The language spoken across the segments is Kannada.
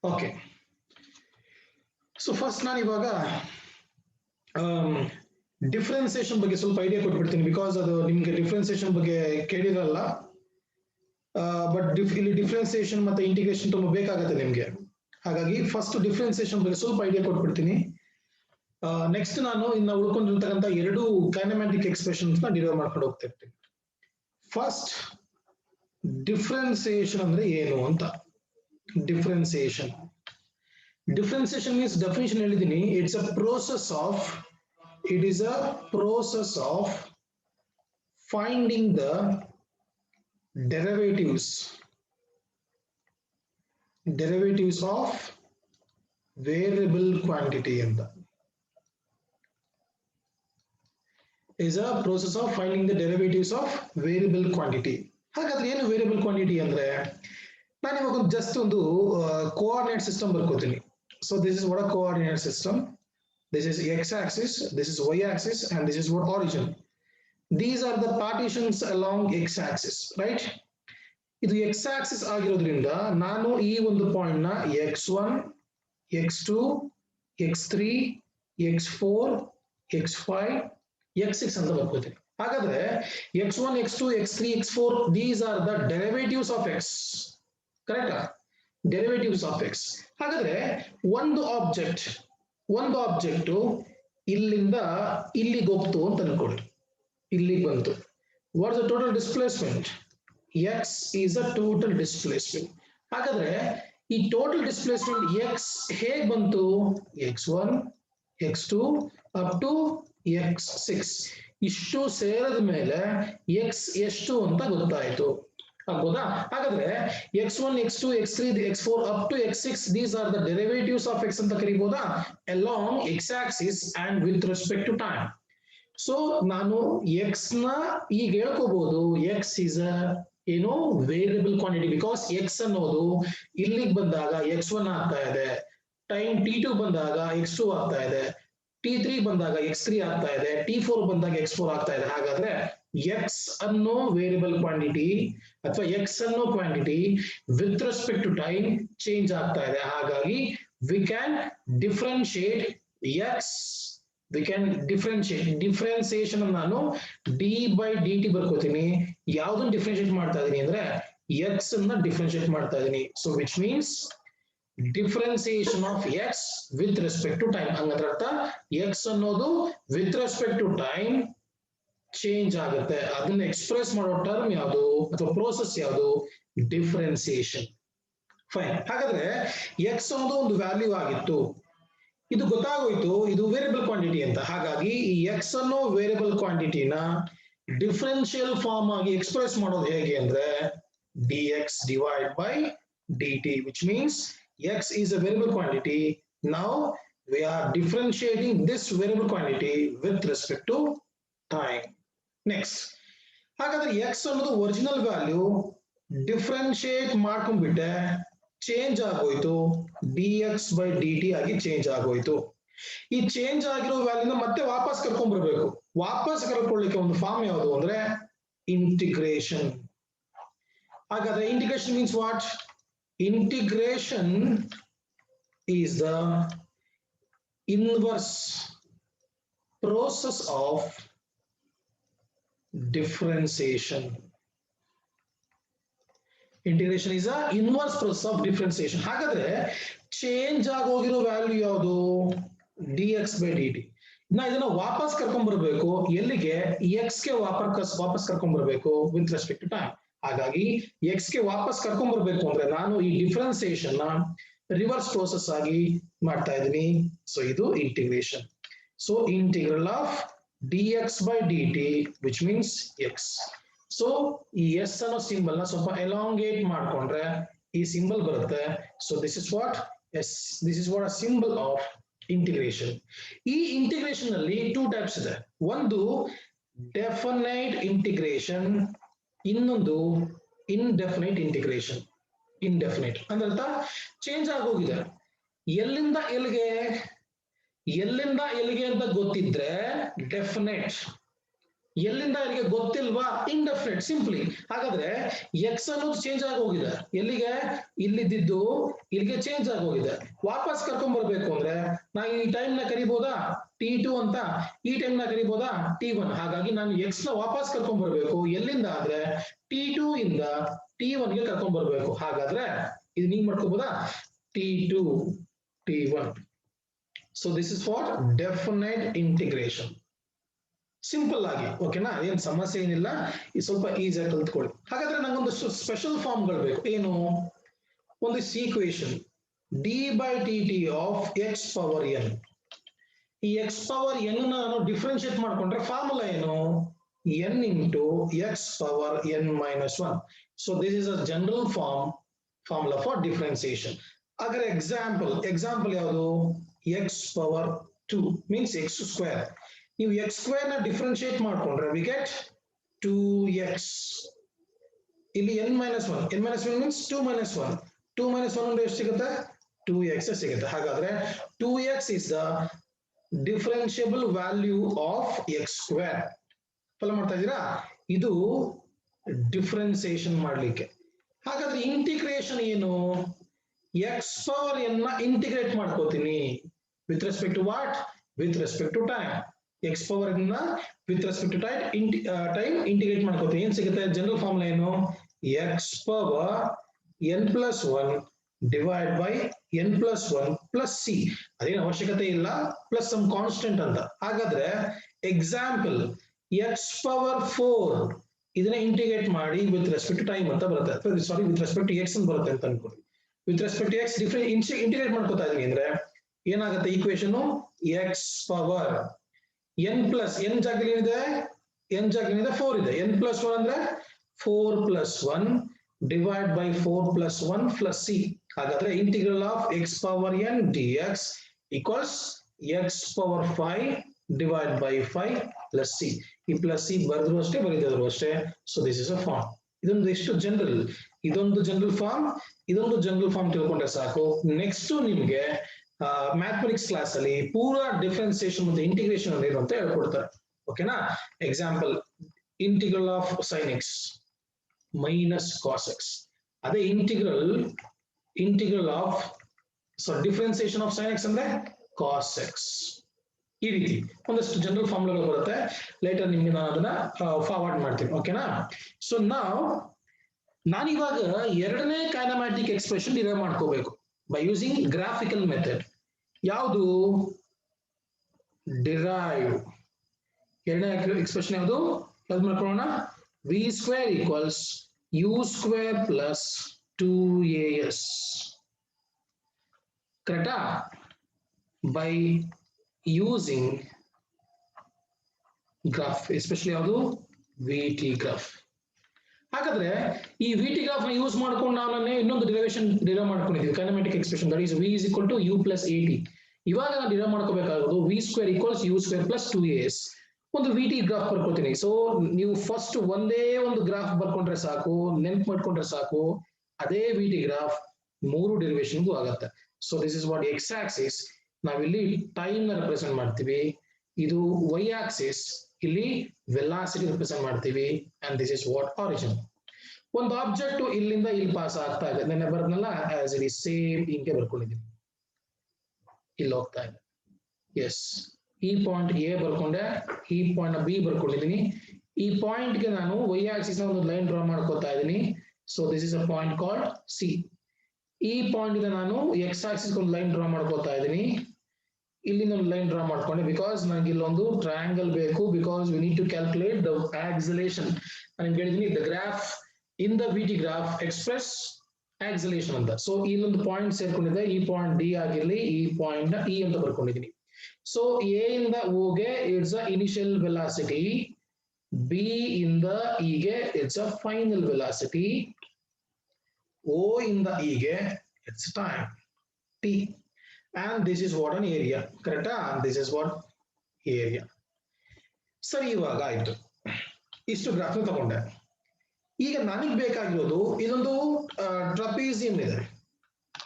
Okay. So first ನಾನು ಇವಾಗ ಡಿಫ್ರೆನ್ಸಿಯೇಷನ್ ಬಗ್ಗೆ ಸ್ವಲ್ಪ ಐಡಿಯಾ ಕೊಟ್ಬಿಡ್ತೀನಿ ಬಿಕಾಸ್ ಅದು ನಿಮ್ಗೆ ಡಿಫ್ರೆನ್ಸಿಯೇಷನ್ ಬಗ್ಗೆ ಕೇಳಿರಲ್ಲ. ಬಟ್ ಇಲ್ಲಿ ಡಿಫ್ರೆನ್ಸಿಯೇಷನ್ ಮತ್ತೆ ಇಂಟಿಗ್ರೇಷನ್ ತುಂಬಾ ಬೇಕಾಗುತ್ತೆ ನಿಮ್ಗೆ. ಹಾಗಾಗಿ ಫಸ್ಟ್ ಡಿಫ್ರೆನ್ಸಿಯೇಷನ್ ಬಗ್ಗೆ ಸ್ವಲ್ಪ ಐಡಿಯಾ ಕೊಟ್ಬಿಡ್ತೀನಿ. ನೆಕ್ಸ್ಟ್ ನಾನು ಇನ್ನ ಉಳ್ಕೊಂಡಿರ್ತಕ್ಕಂಥ ಎರಡು ಕೈನೆಮ್ಯಾಟಿಕ್ ಎಕ್ಸ್ಪ್ರೆಷನ್ಸ್ ನ ಡಿರೈವ್ ಮಾಡ್ಕೊಂಡು ಹೋಗ್ತಾ ಇರ್ತೀನಿ. ಫಸ್ಟ್ ಡಿಫ್ರೆನ್ಸಿಯೇಷನ್ ಅಂದ್ರೆ ಏನು ಅಂತ. ಡಿಫ್ರೆನ್ಸಿಯೇಷನ್ means definition ಹೇಳಿದೀನಿ. it is a process of finding the derivatives of variable quantity ಅಂತ. is a process of finding the derivatives of variable quantity. ಹಾಗಾದ್ರೆ ಏನು ವೇರಿಯಬಲ್ ಕ್ವಾಂಟಿಟಿ ಅಂದ್ರೆ, ನಾನು ಇವಾಗ ಜಸ್ಟ್ ಒಂದು ಕೋಆರ್ಡಿನೇಟ್ ಸಿಸ್ಟಮ್ ಬರ್ಕೋತೀನಿ. So this is what a coordinate system. This is x-axis, this is y-axis, and this is what origin. These are the partitions along x-axis, right? ಇದು x-axis ಆಗಿರೋದ್ರಿಂದ ನಾನು ಈ ಒಂದು ಪಾಯಿಂಟ್ ನ x1, x2, x3, x4, x5, x6 ಅಂತ ಬರ್ಕೋತೀನಿ. ಹಾಗಾದ್ರೆ x1, x2, x3, x4 these are the derivatives of x. ಕರೆಕ್ಟಾ? Derivatives of X. ಹಾಗಾದ್ರೆ ಒಂದು ಆಬ್ಜೆಕ್ಟ್ ಇಲ್ಲಿಂದ ಇಲ್ಲಿಗೆ ಹೋಗ್ತು ಅಂತ ಅನ್ಕೊಳ್ಳಿ. ಇಲ್ಲಿಗೆ ಬಂತು. What is the total displacement? X is a total displacement. ಹಾಗಾದ್ರೆ ಈ ಟೋಟಲ್ ಡಿಸ್ಪ್ಲೇಸ್ಮೆಂಟ್ ಎಕ್ಸ್ ಹೇಗ್ ಬಂತು? x1, x2 up to x6 ಇಷ್ಟು ಸೇರಿದ ಮೇಲೆ ಎಕ್ಸ್ ಎಷ್ಟು ಅಂತ ಗೊತ್ತಾಯ್ತು. ಹೌದಾ? ಹಾಗಾದ್ರೆ x1, x2, x3, x4 up to x6 these are the derivatives of x ಅಂತ ಕರೀಬೋದಾ? along x-axis and with respect to time. So ನಾನು x ನ ಈಗ ಹೇಳ್ಕೋಬಹುದು x is a variable quantity because x ಅನ್ನೋದು ಇಲ್ಲಿಗೆ ಬಂದಾಗ x1 ಆಗ್ತಾ ಇದೆ, ಟೈಮ್ t2 ಬಂದಾಗ x2 ಆಗ್ತಾ ಇದೆ, t3 ಬಂದಾಗ x3 ಆಗ್ತಾ ಇದೆ, t4 ಬಂದಾಗ x4 ಆಗ್ತಾ ಇದೆ. ಹಾಗಾದ್ರೆ x ಅನ್ನೋ ವೇರಿಯಬಲ್ ಕ್ವಾಂಟಿಟಿ ಅಥವಾ x ಅನ್ನೋ quantity with respect to time change ಆಗ್ತಾ ಇದೆ. ಹಾಗಾಗಿ ವಿ ಕ್ಯಾನ್ ಡಿಫ್ರೆನ್ಶಿಯೇಟ್ ಡಿಫ್ರೆನ್ಸಿಯೇಷನ್ ನಾನು ಡಿ ಬೈ ಡಿ ಟಿ ಬರ್ಕೋತೀನಿ. ಯಾವ್ದನ್ನ ಡಿಫ್ರೆನ್ಶಿಯೇಟ್ ಮಾಡ್ತಾ ಇದೀನಿ ಅಂದ್ರೆ x ಅನ್ನ ಡಿಫ್ರೆನ್ಶಿಯೇಟ್ ಮಾಡ್ತಾ ಇದೀನಿ. So which means differentiation of x with respect to time. ಹಂಗಂದ್ರೆ ಅರ್ಥ ಎಕ್ಸ್ ಅನ್ನೋದು with respect to time change ಆಗುತ್ತೆ. ಅದನ್ನ ಎಕ್ಸ್ಪ್ರೆಸ್ ಮಾಡೋ ಟರ್ಮ್ ಯಾವುದು ಅಥವಾ ಪ್ರೋಸೆಸ್ ಯಾವುದು? ಡಿಫ್ರೆನ್ಸಿಯೇಷನ್. ಫೈನ್. ಹಾಗಾದ್ರೆ ಎಕ್ಸ್ ಅನ್ನೋದು ಒಂದು ವ್ಯಾಲ್ಯೂ ಆಗಿತ್ತು, ಇದು ಗೊತ್ತಾಗೋಯ್ತು ಇದು ವೇರಿಯಬಲ್ ಕ್ವಾಂಟಿಟಿ ಅಂತ. ಹಾಗಾಗಿ ಈ ಎಕ್ಸ್ ಅನ್ನೋ ವೇರಿಯಬಲ್ ಕ್ವಾಂಟಿಟಿನ ಡಿಫರೆನ್ಷಿಯಲ್ ಫಾರ್ಮ್ ಆಗಿ ಎಕ್ಸ್ಪ್ರೆಸ್ ಮಾಡೋದು ಹೇಗೆ ಅಂದ್ರೆ dx divided by dt, which means x is a variable quantity. Now we are differentiating this variable quantity with respect to time. Next, ಹಾಗಾದ್ರೆ x ಅನ್ನೋದು ಒರಿಜಿನಲ್ ವ್ಯಾಲ್ಯೂ ಡಿಫ್ರೆನ್ಶಿಯೇಟ್ ಮಾಡ್ಕೊಂಡ್ಬಿಟ್ಟೆ ಚೇಂಜ್ ಆಗೋಯ್ತು, dx by dt ಆಗಿ ಚೇಂಜ್ ಆಗೋಯ್ತು. ಈ ಚೇಂಜ್ ಆಗಿರೋ ವ್ಯಾಲ್ಯೂನ ಮತ್ತೆ ವಾಪಸ್ ಕರ್ಕೊಂಡ್ ಬರ್ಬೇಕು. ವಾಪಸ್ ಕರ್ಕೊಳ್ಳಿಕ್ಕೆ ಒಂದು ಫಾರ್ಮ್ ಯಾವುದು ಅಂದ್ರೆ ಇಂಟಿಗ್ರೇಷನ್. ಹಾಗಾದ್ರೆ integration means what? Integration is the inverse process of differentiation. Integration is a inverse process of differentiation. ಹಾಗಾದ್ರೆ ಚೇಂಜ್ ಆಗೋಗಿರೋ ವ್ಯಾಲ್ಯೂ ಯಾವುದು? dx by dt. ನಾ ಇದನ್ನ ವಾಪಸ್ ಕರ್ಕೊಂಡ್ ಬರ್ಬೇಕು ಎಲ್ಲಿಗೆ? x ಗೆ ವಾಪಸ್ ಕರ್ಕೊಂಡ್ ಬರ್ಬೇಕು ವಿತ್ ರೆಸ್ಪೆಕ್ಟ್ ಟು ಟೈಮ್. ಹಾಗಾಗಿ x ಗೆ ವಾಪಸ್ ಕರ್ಕೊಂಡ್ ಬರ್ಬೇಕು ಅಂದ್ರೆ ನಾನು ಈ ಡಿಫ್ರೆನ್ಸಿಯೇಷನ್ ನ ರಿವರ್ಸ್ ಪ್ರೋಸೆಸ್ ಆಗಿ ಮಾಡ್ತಾ ಇದ್ದೀನಿ. ಸೊ ಇದು integration. So integral of dx by dt which means x. So ಈ s ಅನ್ನೋ ಸಿಂಬಲ್ ನ ಸ್ವಲ್ಪ ಎಲಾಂಗೇಟ್ ಮಾಡ್ಕೊಂಡ್ರೆ ಈ ಸಿಂಬಲ್ ಬರುತ್ತೆ. So this is what a symbol of integration. ಈ ಇಂಟಿಗ್ರೇಷನ್ ಅಲ್ಲಿ ಟೂ ಟೈಪ್ಸ್ ಇದೆ. ಒಂದು ಡೆಫಿನೈಟ್ ಇಂಟಿಗ್ರೇಷನ್, ಇನ್ನೊಂದು indefinite ಇಂಟಿಗ್ರೇಷನ್. indefinite ಅಂದ್ರೆ ಚೇಂಜ್ ಆಗೋಗಿದೆ. ಎಲ್ಲಿಂದ ಎಲ್ಲಿಗೆ ಅಂತ ಗೊತ್ತಿದ್ರೆ ಡೆಫಿನೆಟ್, ಎಲ್ಲಿಂದ ಇಲ್ಲಿಗೆ ಗೊತ್ತಿಲ್ವಾ ಇಂಡೆಫಿನಿಟ್ ಸಿಂಪ್ಲಿ. ಹಾಗಾದ್ರೆ ಎಕ್ಸ್ ಅನ್ನೋದು ಚೇಂಜ್ ಆಗಿ ಹೋಗಿದೆ, ಎಲ್ಲಿಗೆ ಇಲ್ಲಿದ್ದು ಇಲ್ಲಿಗೆ ಚೇಂಜ್ ಆಗಿ ಹೋಗಿದೆ. ವಾಪಸ್ ಕರ್ಕೊಂಡ್ ಬರ್ಬೇಕು ಅಂದ್ರೆ ನಾ ಈ ಟೈಮ್ ನ ಕರಿಬೋದಾ T2 ಅಂತ, ಈ ಟೈಮ್ ನ ಕರಿಬೋದಾ T1. ಹಾಗಾಗಿ ನಾನು ಎಕ್ಸ್ ನ ವಾಪಸ್ ಕರ್ಕೊಂಡ್ ಬರ್ಬೇಕು, ಎಲ್ಲಿಂದ ಆದ್ರೆ T2 ಇಂದ T1 ಗೆ ಕರ್ಕೊಂಡ್ ಬರ್ಬೇಕು. ಹಾಗಾದ್ರೆ ಇದು ನೀವು ಮಾಡ್ಕೋಬೋದಾ T2 T1. So this is for definite integration. Simple ಆಗಿ, ಓಕೆನಾ, ಏನ್ ಸಮಸ್ಯೆ ಏನಿಲ್ಲ, ಇದು ಸ್ವಲ್ಪ ಈಸಿಯಾಗಿ ಕಲ್ತ್ಕೊಳ್ಳಿ. ಹಾಗಾದ್ರೆ ನಂಗೊಂದಷ್ಟು ಸ್ಪೆಷಲ್ ಫಾರ್ಮ್ಗಳು ಬೇಕು. ಏನು? ಒಂದು equation d/dt of x power N. ಈ ಎಕ್ಸ್ ಪವರ್ ಎನ್ ನಾನು ಡಿಫ್ರೆನ್ಶಿಯೇಟ್ ಮಾಡ್ಕೊಂಡ್ರೆ ಫಾರ್ಮುಲಾ ಏನು? n into X power N minus 1. So this is a general formula for differentiation. ಹಾಗಾದ್ರೆ ಎಕ್ಸಾಂಪಲ್ ಯಾವುದು? X power 2 means X square. ನೀವು ಎಕ್ಸ್ ಸ್ಕ್ವೇರ್ ನ ಡಿಫ್ರೆನ್ಶಿಯೇಟ್ ಮಾಡ್ಕೊಂಡ್ರೆ ವಿ ಗೆಟ್ 2x. ಇಲ್ಲಿ n minus 1 means 2 minus 1. 2 minus 1 ಅಂದ್ರೆ ಎಷ್ಟು ಸಿಗುತ್ತೆ? 2x ಸಿಗುತ್ತೆ. ಹಾಗಾದ್ರೆ 2x is the differentiable value of x square. Follow ಮಾಡ್ತಾ ಇದ್ದೀರಾ? ಇದು ಡಿಫ್ರೆನ್ಸಿಯೇಷನ್ ಮಾಡ್ಲಿಕ್ಕೆ. ಹಾಗಾದ್ರೆ ಇಂಟಿಗ್ರೇಷನ್ ಏನು? ಎಕ್ಸ್ ಪವರ್ n ನ ಇಂಟಿಗ್ರೇಟ್ ಮಾಡ್ಕೋತೀನಿ with respect to what? With respect to time. X power n ನ with respect to time integrate ಮಾಡ್ಕೋತೀನಿ. ಏನ್ ಸಿಗುತ್ತೆ? ಜನರಲ್ ಫಾರ್ಮುಲಾ ಏನು? X power n plus 1 divide by n plus 1 plus c. ಅದೇನು ಅವಶ್ಯಕತೆ ಇಲ್ಲ, ಪ್ಲಸ್ ಸಮ್ ಕಾನ್ಸ್ಟೆಂಟ್ ಅಂತ. ಹಾಗಾದ್ರೆ ಎಕ್ಸಾಂಪಲ್ ಎಕ್ಸ್ ಪವರ್ 4 ಇದನ್ನ ಇಂಟಿಗ್ರೇಟ್ ಮಾಡಿ ವಿತ್ ರೆಸ್ಪೆಕ್ಟ್ ಟು ಟೈಮ್ ಅಂತ ಬರುತ್ತೆ. Sorry, with respect to x ಅಂತ ಬರುತ್ತೆ ಅಂತ ಅನ್ಕೊಳ್ಳಿ. With respect to x integrate ಮಾಡ್ಕೋತಾ ಇದೀನಿ ಅಂದ್ರೆ ಏನಾಗುತ್ತೆ equation? X power n plus n ಜಾಗದಲ್ಲಿ ಏನಿದೆ? n ಜಾಗದಲ್ಲಿ 4 ಇದೆ. n ಪ್ಲಸ್ 1 ಅಂದ್ರೆ 4 plus 1 divide by 4 plus 1 plus C. ಹಾಗಾದ್ರೆ integral of x power n dx equals x power 5 divide by 5 plus C. ಈ ಪ್ಲಸ್ ಸಿ ಬರೆದ್ರು ಅಷ್ಟೇ, ಬರೀದ್ರು ಅಷ್ಟೇ. So this is a form. ಇದೊಂದು ಎಷ್ಟು ಜನರಲ್, ಇದೊಂದು ಜನರಲ್ ಫಾರ್ಮ್ ತಿಳ್ಕೊಂಡ್ರೆ ಸಾಕು. ನೆಕ್ಸ್ಟ್ ನಿಮ್ಗೆ ಮ್ಯಾಥಮೆಟಿಕ್ಸ್ ಕ್ಲಾಸ್ ಅಲ್ಲಿ ಪೂರಾ ಡಿಫ್ರೆನ್ಸಿಯೇಷನ್ ಮತ್ತೆ ಇಂಟಿಗ್ರೇಷನ್ ಏನು ಅಂತ ಹೇಳ್ಕೊಡ್ತಾರೆ. ಓಕೆನಾ? Example integral of sine x minus cos x. ಅದೇ integral of differentiation of sine x ಅಂದ್ರೆ ಕಾಸ್ ಎಕ್ಸ್. ಈ ರೀತಿ ಒಂದಷ್ಟು ಜನರಲ್ ಫಾರ್ಮುಲಾಗಳು ಬರುತ್ತೆ. ಲೇಟರ್ ನಿಮ್ಗೆ ನಾನು ಅದನ್ನ ಫಾರ್ವರ್ಡ್ ಮಾಡ್ತೀನಿ. ಓಕೆನಾ? ಸೊ ನಾನಿವಾಗ ಎರಡನೇ ಕೈನಮ್ಯಾಟಿಕ್ ಎಕ್ಸ್ಪ್ರೆಷನ್ ಡಿರೈವ್ ಮಾಡ್ಕೋಬೇಕು ಬೈ ಯೂಸಿಂಗ್ ಗ್ರಾಫಿಕಲ್ ಮೆಥಡ್. ಯಾವುದು? ಡಿರೈವ್. ಎರಡನೇ ಎಕ್ಸ್ಪ್ರೆಷನ್ ಯಾವುದು? ಯಾವ್ದು ಮಾಡ್ಕೊಳ್ಳೋಣ? V square equals u square plus 2as. ಕರೆಕ್ಟಾ? ಬೈ ಯೂಸಿಂಗ್ ಗ್ರಾಫ್, ಎಸ್ಪೆಷಲಿ ಯಾವುದು? VT graph. ಹಾಗಾದ್ರೆ ಈ VT ಗ್ರಾಫ್ ನ ಯೂಸ್ ಮಾಡ್ಕೊಂಡು ನಾವು ಇನ್ನೊಂದು ಡಿರೈವ್ ಮಾಡ್ಕೊಂಡಿದ್ದೀವಿ kinematic expression, that is v is equal to u plus at. ಇವಾಗ ನಾನು ಡಿರೈವ್ ಮಾಡ್ಕೋಬೇಕಾಗೋದು v square equals u square plus 2as. ಒಂದು VT ಗ್ರಾಫ್ ಬರ್ಕೋತೀನಿ. ಸೊ ನೀವು ಫಸ್ಟ್ ಒಂದೇ ಒಂದು ಗ್ರಾಫ್ ಬರ್ಕೊಂಡ್ರೆ ಸಾಕು, ನೆನ್ಪು ಮಾಡ್ಕೊಂಡ್ರೆ ಸಾಕು. ಅದೇ VT ಗ್ರಾಫ್ 3 ಡೆರಿವೇಶನ್ಗೂ ಆಗತ್ತೆ. So this is what X Axis, ನಾವಿಲ್ಲಿ ಟೈಮ್ ನ ರೆಪ್ರೆಸೆಂಟ್ ಮಾಡ್ತೀವಿ. ಇದು ವೈ ಆಕ್ಸಿಸ್, ಇಲ್ಲಿ ವೆಲಾಸಿಟಿ ರೆಪ್ರೆಸೆಂಟ್ ಮಾಡ್ತೀವಿ. And this is what origin. ಒಂದು ಆಬ್ಜೆಕ್ಟ್ ಇಲ್ಲಿಂದ ಇಲ್ಲಿ ಪಾಸ್ ಆಗ್ತಾ ಇದೆ, ನೆನ್ನೆ ಬರೋದ್ನಲ್ಲ ಆಸ್ ಇಟ್ ಈಸ್ ಸೇಮ್ ಹಿಂಗೆ ಬರ್ಕೊಂಡಿದ್ದೀನಿ. ಇಲ್ಲಿ ಹೋಗ್ತಾ ಇದೆ. ಎಸ್, ಈ ಪಾಯಿಂಟ್ ಎ ಬರ್ಕೊಂಡೆ, ಈ ಪಾಯಿಂಟ್ ಬಿ ಬರ್ಕೊಂಡಿದ್ದೀನಿ. ಈ ಪಾಯಿಂಟ್ ಗೆ ನಾನು ವೈ ಆಕ್ಸಿಸ್ ನ ಒಂದು ಲೈನ್ ಡ್ರಾ ಮಾಡ್ಕೊತಾ ಇದ್ದೀನಿ. So this is a point called C. ಈ ಪಾಯಿಂಟ್ ಇಂದ ನಾನು ಎಕ್ಸ್ ಆಕ್ಸಿಸ್ ಒಂದು ಲೈನ್ ಡ್ರಾ ಮಾಡ್ಕೊತಾ ಇದ್ದೀನಿ. ಇಲ್ಲಿಂದ ಒಂದು ಲೈನ್ ಡ್ರಾ ಮಾಡ್ಕೊಂಡೆ ಬಿಕಾಸ್ ನನಗೆ ಇಲ್ಲೊಂದು ಟ್ರಯಾಂಗಲ್ ಬೇಕು. Because we need to calculate the acceleration. ನಾನು ಹೇಳಿದ್ದೀನಿ the graph in the VT graph express acceleration ಅಂತ. ಸೊ ಇಲ್ಲೊಂದು ಪಾಯಿಂಟ್ ಸೇರ್ಕೊಂಡಿದೆ, ಈ ಪಾಯಿಂಟ್ ಡಿ ಆಗಿರ್ಲಿ, ಈ ಪಾಯಿಂಟ್ ನ ಇ ಅಂತ ಬರ್ಕೊಂಡಿದ್ದೀನಿ. ಸೊ ಎ ಇಂದ ಓಗೆ it's a initial velocity, B ಇಂದ ಇಗೆ it's a final velocity, O ಇಂದ ಇಗೆ it's time T. And this is what an area, correct? This is what area. ಸರಿ, ಇವಾಗ ಆಯ್ತು, ಇಷ್ಟು ಗ್ರಾಫ್ ತಗೊಂಡೆ. ಈಗ ನನಗೆ ಬೇಕಾಗಿರೋದು ಇದೊಂದು ಟ್ರಪೀಸಿಯಂ ಇದೆ.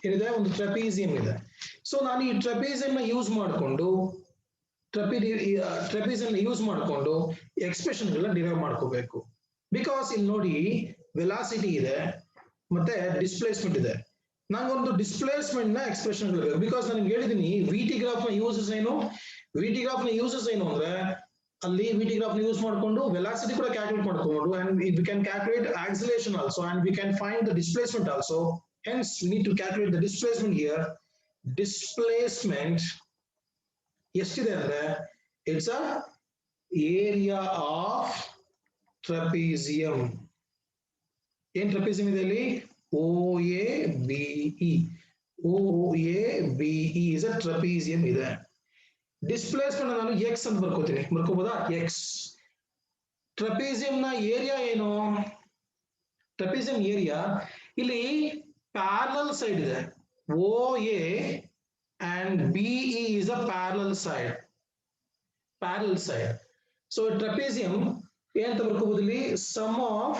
ಏನಿದೆ? ಒಂದು ಟ್ರಪೀಸಿಯಂ ಇದೆ. ಸೊ ನಾನು ಈ ಟ್ರಪೀಸಿಯಂ ನ ಯೂಸ್ ಮಾಡಿಕೊಂಡು ಟ್ರೆಪಿಸಿಯಂ ಯೂಸ್ ಮಾಡಿಕೊಂಡು ಎಕ್ಸ್ಪ್ರೆಷನ್ ಎಲ್ಲ ಡಿರೈವ್ ಮಾಡ್ಕೋಬೇಕು. ಬಿಕಾಸ್ ಇಲ್ಲಿ ನೋಡಿ ವೆಲಾಸಿಟಿ ಇದೆ ಮತ್ತೆ ಡಿಸ್ಪ್ಲೇಸ್ಮೆಂಟ್ ಇದೆ. ನಂಗೊಂದು ಡಿಸ್ಪ್ಲೇಸ್ಮೆಂಟ್ ನ ಎಕ್ಸ್ಪ್ರೆಷನ್ ಬೇಕು. ಬಿಕಾಸ್ ನಾನು ಹೇಳಿದೀನಿ ವಿಟಿ ಗ್ರಾಫ್ ನ ಯೂಸಸ್ ಏನು, ವಿಟಿ ಗ್ರಾಫ್ ನ ಯೂಸಸ್ ಏನು ಅಂದ್ರೆ ಅಲ್ಲಿ ವಿಟಿ ಗ್ರಾಫ್ ನ ಯೂಸ್ ಮಾಡಿಕೊಂಡು ವೆಲಾಸಿಟಿ ಕೂಡ ಕ್ಯಾಲ್ಕುಲೇಟ್ ಮಾಡ್ಕೊಂಡು and we can calculate acceleration also and we can find the displacement also. Hence we need to calculate the displacement here. Displacement ಎಷ್ಟಿದೆ ಅಂದ್ರೆ ಇಟ್ಸ್ ಅ ಏರಿಯಾ ಆಫ್ ಟ್ರೆಪೀಸಿಯಂ. ಏನ್ ಟ್ರೆಪೀಸಿಯಂ ಇದೆ ಅಲ್ಲಿ OABE. OABE is a trapezium ಇದೆ. ಡಿಸ್ಪ್ಲೇಸ್ಮೆಂಟ್ ನಾನು ಎಕ್ಸ್ ಅಂತ ಬರ್ಕೋಬೋದಾ ಎಕ್ಸ್. ಟ್ರೆಪೀಸಿಯಂ ನ ಏರಿಯಾ ಏನು, ಟ್ರೆಪೀಸಿಯಂ ಏರಿಯಾ ಇಲ್ಲಿ ಪ್ಯಾರಲಲ್ ಸೈಡ್ ಇದೆ OA and BE is a parallel side. So trapezium ಏನಂತ ಬರ್ಕೋಬಹುದು ಇಲ್ಲಿ sum of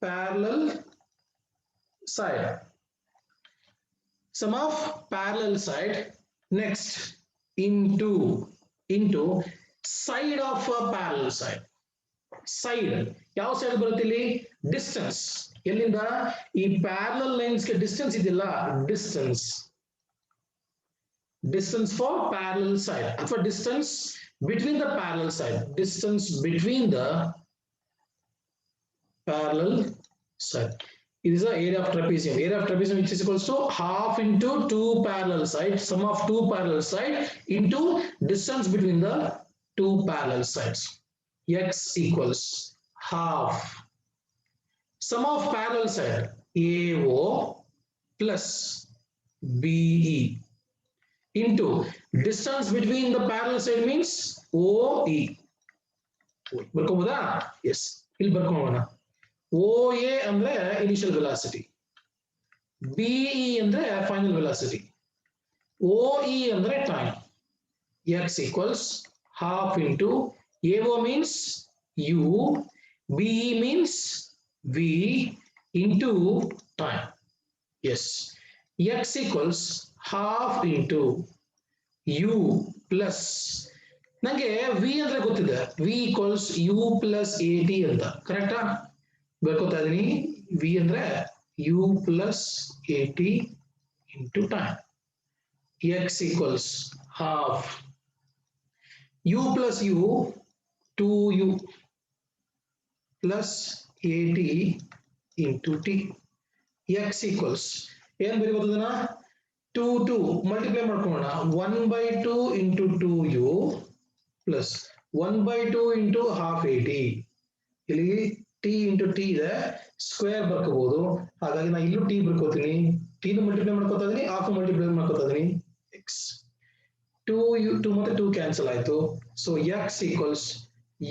parallel side. Next into side of a parallel side. Side ಯಾವ ಸೈಡ್ ಬರುತ್ತೆ ಇಲ್ಲಿ ಡಿಸ್ಟೆನ್ಸ್. ಎಲ್ಲಿಂದ ಈ ಪ್ಯಾರಲಲ್ ಲೈನ್ಸ್ ಗೆ ಡಿಸ್ಟೆನ್ಸ್ ಇದೆಯಲ್ಲ ಡಿಸ್ಟೆನ್ಸ್ ಫಾರ್ ಪ್ಯಾರಲಲ್ ಸೈಡ್ ಅಥವಾ distance between the parallel side. It is the area of trapezium. Area of trapezium which is equals to half into two parallel sides, sum of two parallel sides into distance between the two parallel sides. X equals half sum of parallel side AO plus BE into distance between the parallel side means OE. ಬರ್ಕೋಬೋದಾ? Yes, ಇಲ್ಲಿ ಬರ್ಕೊಳ್ಳೋಣ. OA ಅಂದ್ರೆ ಇನಿಷಿಯಲ್ ವೆಲಾಸಿಟಿ, BE ಅಂದ್ರೆ ಫೈನಲ್ ವೆಲಾಸಿಟಿ, OE ಅಂದ್ರೆ time. X equals half into AO means U, BE means V into time. Yes, X equals half into U plus ನಂಗೆ V ಅಂದ್ರೆ ಗೊತ್ತಿದೆ, V equals U plus AT ಅಂತ ಕರೆಕ್ಟಾ ಬರ್ಕೋತಾ ಇದೀನಿ. V ಅಂದ್ರೆ U plus AT into time. X equals half U plus U 2U plus AT into T. X equals ಏನ್ ಬರೀಬಹುದು ಅದನ್ನ 2 ಮಲ್ಟಿಪ್ಲೈ ಮಾಡ್ಕೊಳ್ಳೋಣ. 1/2 into 2U plus 1/2 into half AT. ಇಲ್ಲಿ T into T ಇದೆ, ಸ್ಕ್ವೇರ್ ಬರ್ಕೋಬಹುದು. ಹಾಗಾಗಿ ನಾನು ಇಲ್ಲೂ T ಬರ್ಕೋತೀನಿ, T ನ ಮಲ್ಟಿಪ್ಲೈ ಮಾಡ್ಕೋತಾ ಇದೀನಿ, ಹಾಫ್ ಮಲ್ಟಿಪ್ಲೈ ಮಾಡ್ಕೋತಾ ಇದೀನಿ. X 2 ಮತ್ತೆ 2 ಕ್ಯಾನ್ಸಲ್ ಆಯ್ತು. So X equals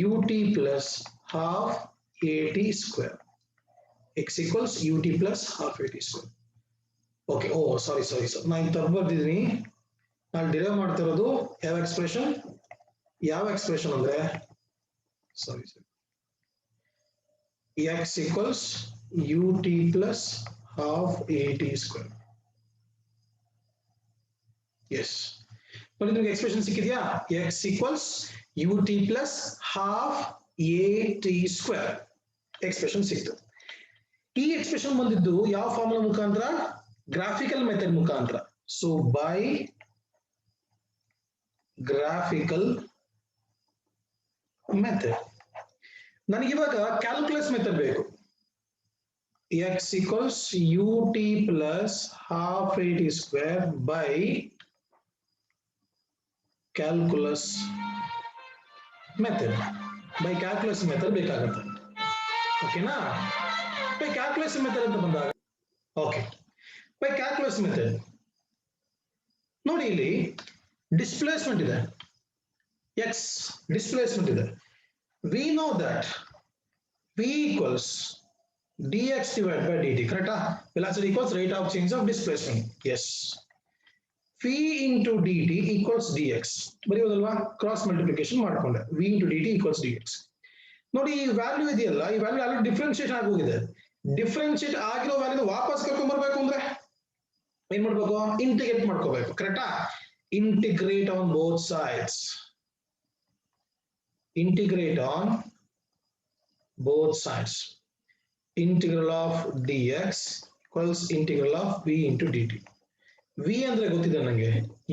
UT plus half AT square. X equals UT plus half AT square. Okay, sorry ನಾನು ತಪ್ಪು ಬರ್ದಿದ್ದೀನಿ. ನಾನು ಡಿರೈವ್ ಮಾಡ್ತಾ ಇರೋದು ಯಾವ ಎಕ್ಸ್ಪ್ರೆಷನ್ ಅಂದ್ರೆ ಸಾರಿ X equals UT plus half AT square. Yes, ಬನ್ನಿ ನಿಮಗೆ ಎಕ್ಸ್ಪ್ರೆಷನ್ ಸಿಕ್ಕಿದ್ಯಾ? X equals UT plus half AT square expression ಸಿಕ್ತು. ಈ ಎಕ್ಸ್ಪ್ರೆಷನ್ ಬಂದಿದ್ದು ಯಾವ ಫಾರ್ಮುಲಾ ಮುಖಾಂತರ? ಗ್ರಾಫಿಕಲ್ ಮೆಥಡ್ ಮುಖಾಂತರ. ಸೊ ಬೈ ಗ್ರಾಫಿಕಲ್ ಮೆಥಡ್ ನನಗಿವಾಗ ಕ್ಯಾಲ್ಕುಲಸ್ ಮೆಥಡ್ ಬೇಕು. X equals UT plus half AT square by calculus method. ಬೇಕಾಗುತ್ತೆ. ಓಕೆನಾ? ಬೈ ಕ್ಯಾಲ್ಕುಲಸ್ ಮೆಥಡ್ ಅಂತ ಬಂದಾಗ ಓಕೆ, ಬೈ ಕ್ಯಾಲ್ಕುಲಸ್ ಮೆಥಡ್ ನೋಡಿ ಇಲ್ಲಿ ಡಿಸ್ಪ್ಲೇಸ್ಮೆಂಟ್ ಇದೆ, X ಡಿಸ್ಪ್ಲೇಸ್ಮೆಂಟ್ ಇದೆ. We know that V equals dx divided by dt. Correcta? Velocity equals rate of change of displacement. Yes. V into dt equals dx. ಬರೆಯೋದಲ್ವಾ? ಕ್ರಾಸ್ ಮಲ್ಟಿಪ್ಲಿಕೇಶನ್ ಮಾಡ್ಕೊಂಡೆ. V into dt equals dx. ನೋಡಿ ಈ ವ್ಯಾಲ್ಯೂ ಇದೆಯಲ್ಲ, ಈ ವ್ಯಾಲ್ಯೂ ಅಲ್ಲಿ ಡಿಫ್ರೆನ್ಶಿಯೇಟ್ ಆಗೋಗಿದೆ. ಡಿಫ್ರೆನ್ಶಿಯೇಟ್ ಆಗಿರೋ ವ್ಯಾಲ್ಯೂ ವಾಪಸ್ ಕರ್ಕೊಂಡ್ ಬರ್ಬೇಕು ಅಂದ್ರೆ ಏನ್ ಮಾಡ್ಬೇಕು? ಇಂಟಿಗ್ರೇಟ್ ಮಾಡ್ಕೋಬೇಕು. ಕರೆಕ್ಟಾ? integrate on both sides. Integrate on both sides. Integral of dx equals integral of v into dt. v ಅಂದ್ರೆ ಗೊತ್ತಿದೆ ನನಗೆ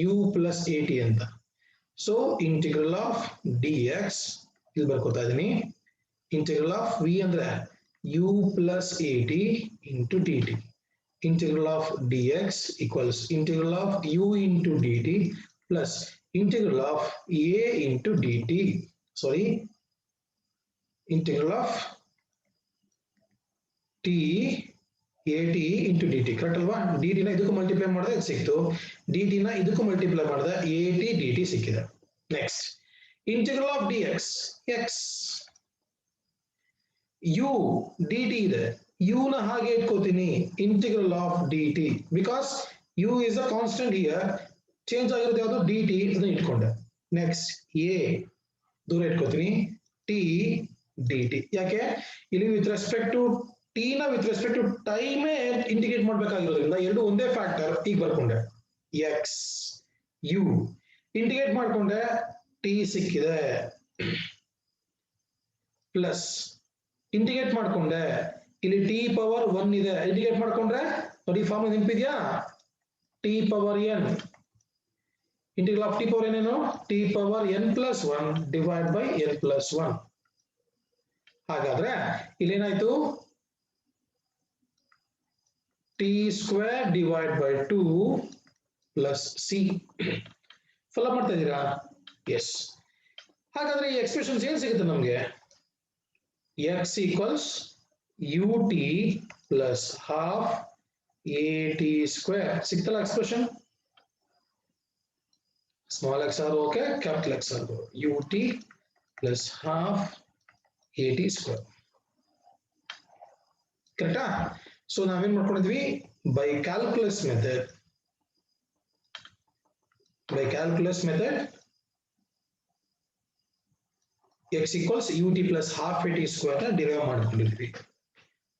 u plus at ಅಂತ. So integral of dx ಇಲ್ಲಿ ಬರ್ಕೊತಾ ಇದೀನಿ. Integral of v ಅಂದ್ರೆ u plus at into dt. Integral of dx equals integral of u into dt plus integral of a into dt. Sorry, integral of t at into dt. Correct ಅಲ್ವಾ? dt ನ ಇದಕ್ಕೂ ಮಲ್ಟಿಪ್ಲೈ ಮಾಡಿದ್ರೆ ಇದು ಸಿಕ್ತು, dt ನ ಇದಕ್ಕೂ ಮಲ್ಟಿಪ್ಲೈ ಮಾಡಿದ್ರೆ at dt ಸಿಕ್ಕಿದೆ. Next integral of dx x u dt ಇದೆ, u ನ ಹಾಗೆ ಇಟ್ಕೋತೀನಿ integral of dt because u is a constant here, change ಆಗಿರೋದು ಯಾವುದು dt ಅದನ್ನ ಇಟ್ಕೊಂಡೆ. ನೆಕ್ಸ್ಟ್ a ದೂರ ಇಟ್ಕೋತೀನಿ t dt. ಯಾಕೆ ಇಲ್ಲಿ ವಿತ್ ರೆಸ್ಪೆಕ್ಟ್ ಟು t ನ with respect to time indicate ಮಾಡಬೇಕಾಗಿರೋದ್ರಿಂದ ಎರಡು ಒಂದೇ ಫ್ಯಾಕ್ಟರ್ ಈಗ ಬರ್ಕೊಂಡೆ. x u ಇಂಡಿಕೇಟ್ ಮಾಡ್ಕೊಂಡೆ t ಸಿಕ್ಕಿದೆ ಪ್ಲಸ್ ಇಂಡಿಕೇಟ್ ಮಾಡ್ಕೊಂಡೆ ಇಲ್ಲಿ t ಪವರ್ 1 ಇದೆ, ಇಂಡಿಕೇಟ್ ಮಾಡ್ಕೊಂಡ್ರೆ ನೋಡಿ ಫಾರ್ಮ್ ನೆನಪಿದ್ಯಾ, t power n. Integral of t power n ಏನು t power n plus 1 divide by n plus 1. ಹಾಗಾದ್ರೆ ಇಲ್ಲೇನಾಯ್ತು t square divide by 2 plus c. Follow ಮಾಡ್ತಾ ಇದ್ದೀರಾ? ಎಸ್. ಹಾಗಾದ್ರೆ ಈ ಎಕ್ಸ್ಪ್ರೆಷನ್ಸ್ ಏನ್ ಸಿಗುತ್ತೆ ನಮ್ಗೆ? x equals ut plus half at square ಸಿಗ್ತಲ್ಲ expression. Small x or okay, capital x or ut plus half at square. ಕರೆಕ್ಟಾ? ಸೊ ನಾವೇನ್ ಮಾಡ್ಕೊಂಡಿದ್ವಿ, by calculus method x equals ut plus half at square ನ ಡಿರೈವ್ ಮಾಡ್ಕೊಂಡಿದ್ವಿ.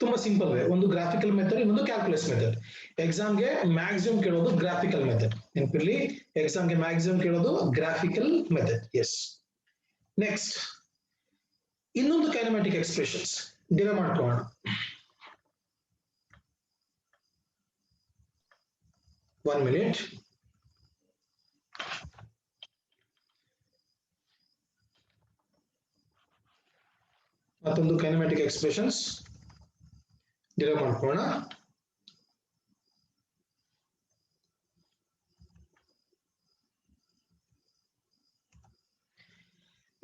ತುಂಬಾ ಸಿಂಪಲ್ ವೇ, ಒಂದು ಗ್ರಾಫಿಕಲ್ ಮೆಥಡ್, ಇನ್ನೊಂದು ಕ್ಯಾಲ್ಕುಲಸ್ ಮೆಥಡ್. ಎಕ್ಸಾಮ್ಗೆ ಮ್ಯಾಕ್ಸಿಮಮ್ ಕೇಳೋದು ಗ್ರಾಫಿಕಲ್ ಮೆಥಡ್, ನೆನಪಿರ್ಲಿ, ಎಕ್ಸಾಮ್ಗೆ ಮ್ಯಾಕ್ಸಿಮಮ್ ಕೇಳೋದು ಗ್ರಾಫಿಕಲ್ ಮೆಥಡ್. ಎಸ್. ನೆಕ್ಸ್ಟ್ ಇನ್ನೊಂದು ಕೈನಮ್ಯಾಟಿಕ್ ಎಕ್ಸ್ಪ್ರೆಷನ್ಸ್ ಡಿರೈವ್ ಮಾಡ್ಕೊಳ್ಳೋಣ. One minute. ಮತ್ತೊಂದು ಕೈನಮ್ಯಾಟಿಕ್ ಎಕ್ಸ್ಪ್ರೆಷನ್ಸ್ ಡಿರೈವ್ ಮಾಡ್ಕೊಳ್ಳೋಣ.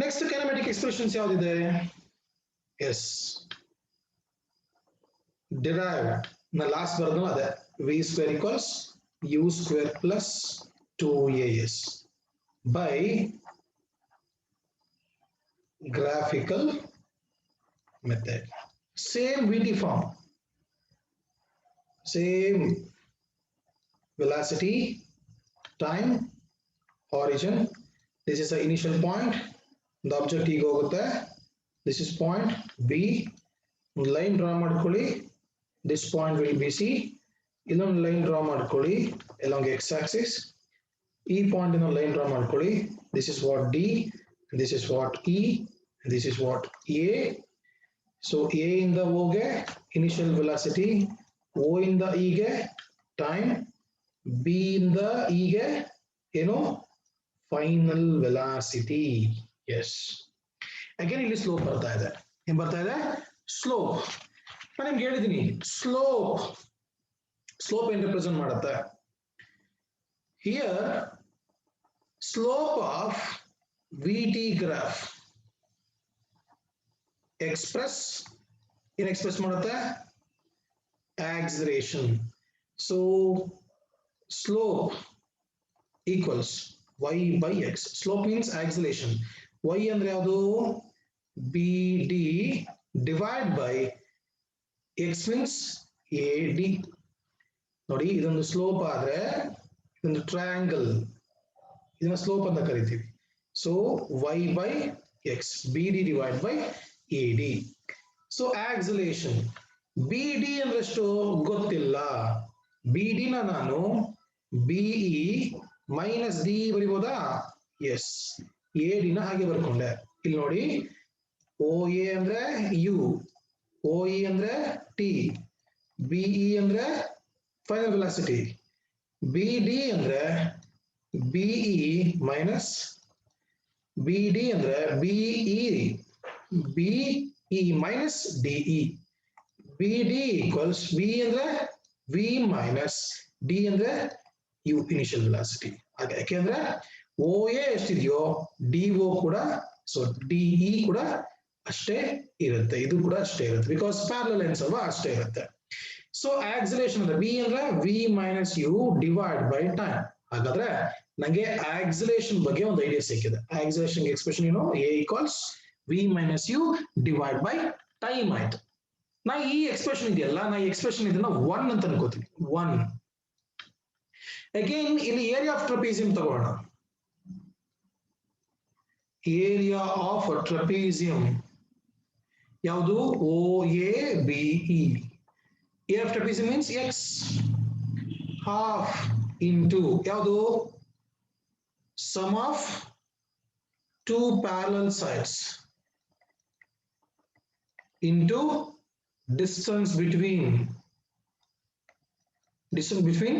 ನೆಕ್ಸ್ಟ್ ಕೈನಮ್ಯಾಟಿಕ್ ಎಕ್ಸ್ಪ್ರೆಷನ್ಸ್ ಯಾವ್ದಿದೆ? ಎಸ್, ಡಿರೈವ್ ನ ಲಾಸ್ಟ್ ಬರೋದು ಅದೇ, v square equals u square plus 2as by graphical method. Same VT form, same velocity, time, origin. This is the initial point, the object ಈಗ ಹೋಗುತ್ತೆ, this is point B. line draw ಮಾಡ್ಕೊಳ್ಳಿ, this point will be C. ಇನ್ನೊಂದು ಲೈನ್ ಡ್ರಾ ಮಾಡ್ಕೊಳ್ಳಿ along x axis. ಈ ಪಾಯಿಂಟ್ ಇಂದ ಲೈನ್ ಡ್ರಾ ಮಾಡ್ಕೊಳ್ಳಿ, this is what D, this is what E, this is what A. So A ಇಂದ O ಗೆ ಇನಿಷಿಯಲ್ ವೆಲಾಸಿಟಿ, O ಇಂದ E ಗೆ ಟೈಮ್, B ಇಂದ E ಗೆ ಏನು ಫೈನಲ್ ವೆಲಾಸಿಟಿ. ಎಸ್. ಅಗೇನ್ ಇಲ್ಲಿ ಸ್ಲೋಪ್ ಬರ್ತಾ ಇದೆ. ಏನ್ ಬರ್ತಾ ಇದೆ? ಸ್ಲೋಪ್. ನಾನು ನಿಮ್ಗೆ ಹೇಳಿದ್ದೀನಿ ಸ್ಲೋಪ್ ಏನ್ ರಿಪ್ರೆಸೆಂಟ್ ಮಾಡುತ್ತೆ? Here slope of VT graph express ಮಾಡುತ್ತೆ acceleration. So slope equals y by x. Slope means acceleration. y ಅಂದ್ರೆ ಯಾವುದು? BD divide by x means AD. ನೋಡಿ, ಇದೊಂದು ಸ್ಲೋಪ್ ಆದ್ರೆ ಇದೊಂದು ಟ್ರಯಾಂಗಲ್, ಇದನ್ನ ಸ್ಲೋಪ್ ಅಂತ ಕರಿತೀವಿ. So y by x, BD divide by AD. So acceleration BD ಅಂದ್ರೆಷ್ಟು ಗೊತ್ತಿಲ್ಲ. BD ನ ನಾನು BE ಮೈನಸ್ ಡಿ ಬರಿಬೋದಾ? ಎಸ್, ಎ ಡಿನ ಹಾಗೆ ಬರ್ಕೊಂಡೆ. ಇಲ್ಲಿ ನೋಡಿ, ಓ ಎ ಅಂದ್ರೆ ಯು, ಓ ಇ ಅಂದ್ರೆ ಟಿ, ಬಿ ಇ ಅಂದ್ರೆ ಫೈನಲ್ ವೆಲಾಸಿಟಿ, ಬಿ ಡಿ ಅಂದ್ರೆ ಬಿಇ ಮೈನಸ್ ಬಿ ಡಿ ಅಂದ್ರೆ BE minus DE. B D equals B ಅಂದ್ರೆ ವಿ ಮೈನಸ್ ಡಿ ಅಂದ್ರೆ ಯು ಇನಿಷಿಯಲ್ ವೆಲಾಸಿಟಿ. ಹಾಗೆ ಯಾಕೆಂದ್ರೆ ಓ ಎ ಎಷ್ಟಿದೆಯೋ ಡಿ ಒ ಕೂಡ, ಸೊ ಡಿಇ ಕೂಡ ಅಷ್ಟೇ ಇರುತ್ತೆ, ಇದು ಕೂಡ ಅಷ್ಟೇ ಇರುತ್ತೆ, ಬಿಕಾಸ್ ಪ್ಯಾರಲಲ್ ಲೈನ್ಸ್ ಅಲ್ವಾ, ಅಷ್ಟೇ ಇರುತ್ತೆ. ಸೊ ಆಕ್ಸಿಲೇಷನ್ ಅಂದ್ರೆ ಬಿ ಅಂದ್ರೆ V minus u divide by time. ಹಾಗಾದ್ರೆ ನಂಗೆ ಆಕ್ಸಿಲೇಷನ್ ಬಗ್ಗೆ ಒಂದು ಐಡಿಯಾ ಸಿಕ್ಕಿದೆ. ಆಕ್ಸಿಲೇಷನ್ ಎಕ್ಸ್ಪ್ರೆಷನ್ ಏನು? A equals v minus u divide by time ಆಯ್ತು. ನಾ ಈ ಎಕ್ಸ್ಪ್ರೆಷನ್ ಇದೆಯಲ್ಲ, ನಾ ಈ ಎಕ್ಸ್ಪ್ರೆಷನ್ ಇದನ್ನ 1 ಅಂತ ಅನ್ಕೋತೀನಿ. 1 ಅಗೇನ್ ಇಲ್ಲಿ ಏರಿಯಾ ಆಫ್ ಟ್ರಪೀಸಿಯಂ ತಗೋಣ. ಏರಿಯಾ ಆಫ್ ಟ್ರಪೀಸಿಯಂ ಯಾವುದು? O A B E. Area of trapezium means x half into ಯಾವುದು? Sum of two parallel sides into distance between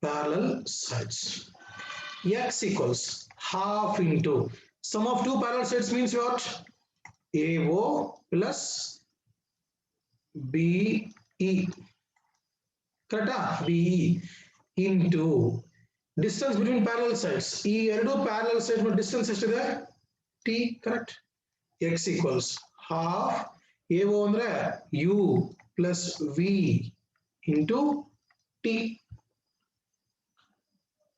parallel sides. X equals half into sum of two parallel sides means what? AO plus BE. Correct? BE into distance between parallel sides. ಈ ಎರಡು parallel sides distance ಎಷ್ಟಿದೆ? T. Correct? X equals half AO ಅಂದ್ರೆ U plus V into T.